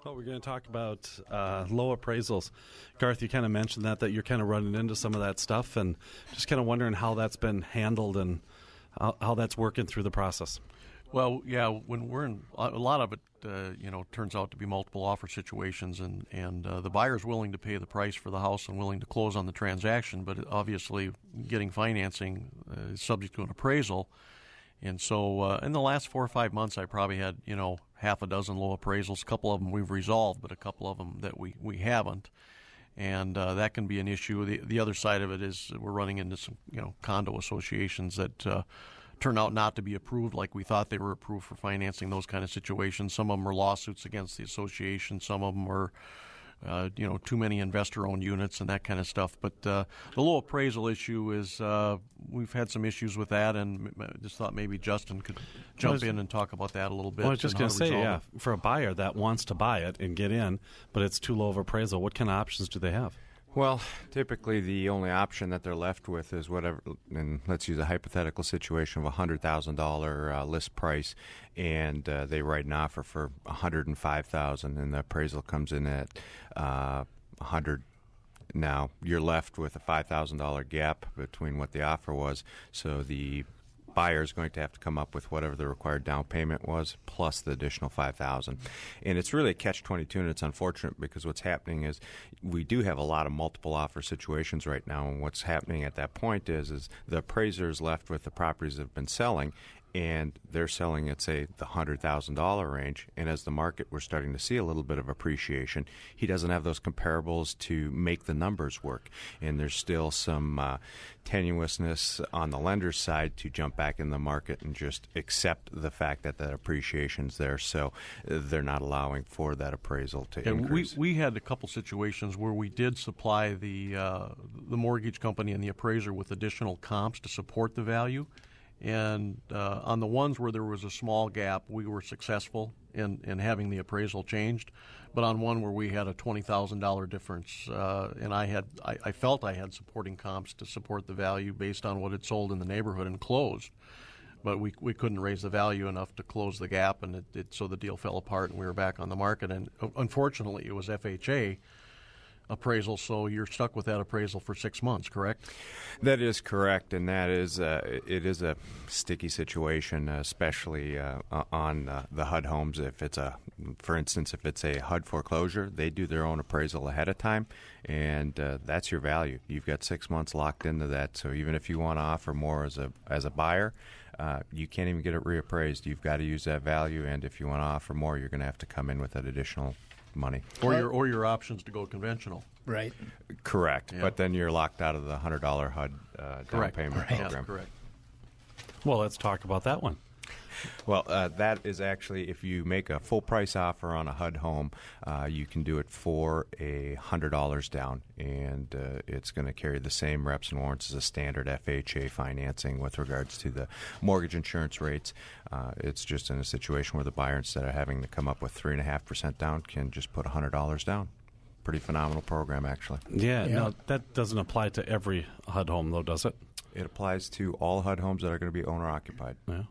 Well, we're going to talk about low appraisals. Garth, you kind of mentioned that you're kind of running into some of that stuff, and just kind of wondering how that's been handled and how that's working through the process. Well, yeah, when we're in a lot of it, turns out to be multiple offer situations, and the buyer's willing to pay the price for the house and willing to close on the transaction, but obviously getting financing is subject to an appraisal. And so in the last 4 or 5 months, I probably had, half a dozen low appraisals. A couple of them we've resolved, but a couple of them that we haven't. And that can be an issue. The other side of it is we're running into some, condo associations that turn out not to be approved like we thought they were approved for financing those kind of situations. Some of them are lawsuits against the association. Some of them are too many investor-owned units and that kind of stuff. But the low appraisal issue is we've had some issues with that, and I just thought maybe Justin could jump in and talk about that a little bit. Well, I was just going to say, for a buyer that wants to buy it and get in, but it's too low of appraisal, what kind of options do they have? Well, typically the only option that they're left with is whatever, and let's use a hypothetical situation of a $100,000 list price, and they write an offer for $105,000, and the appraisal comes in at $100,000. Now you're left with a $5,000 gap between what the offer was, so the buyer is going to have to come up with whatever the required down payment was plus the additional $5,000. And it's really a catch-22, and it's unfortunate because what's happening is we do have a lot of multiple offer situations right now, and what's happening at that point is the appraiser is left with the properties that have been selling, and they're selling at, say, the $100,000 range. And as the market, we're starting to see a little bit of appreciation. He doesn't have those comparables to make the numbers work. And there's still some tenuousness on the lender's side to jump back in the market and just accept the fact that that appreciation's there. So they're not allowing for that appraisal to increase. We had a couple situations where we did supply the mortgage company and the appraiser with additional comps to support the value. And on the ones where there was a small gap, we were successful in having the appraisal changed. But on one where we had a $20,000 difference, and I felt I had supporting comps to support the value based on what had sold in the neighborhood and closed. But we couldn't raise the value enough to close the gap, and so the deal fell apart, and we were back on the market. And unfortunately, it was FHA appraisal, so you're stuck with that appraisal for 6 months, correct? That is correct, and that is it is a sticky situation, especially on the HUD homes. If it's for instance, if it's a HUD foreclosure, they do their own appraisal ahead of time, and that's your value. You've got 6 months locked into that. So even if you want to offer more as a buyer, you can't even get it reappraised. You've got to use that value, and if you want to offer more, you're going to have to come in with that additional money, or your options to go conventional. Right. Correct. Yeah. But then you're locked out of the $100 HUD down payment program. Yeah, correct. Well, let's talk about that one. Well, that is actually, if you make a full price offer on a HUD home, you can do it for $100 down, and it's going to carry the same reps and warrants as a standard FHA financing with regards to the mortgage insurance rates. It's just in a situation where the buyer, instead of having to come up with 3.5% down, can just put $100 down. Pretty phenomenal program, actually. Yeah. No, that doesn't apply to every HUD home, though, does it? It applies to all HUD homes that are going to be owner-occupied. Yeah.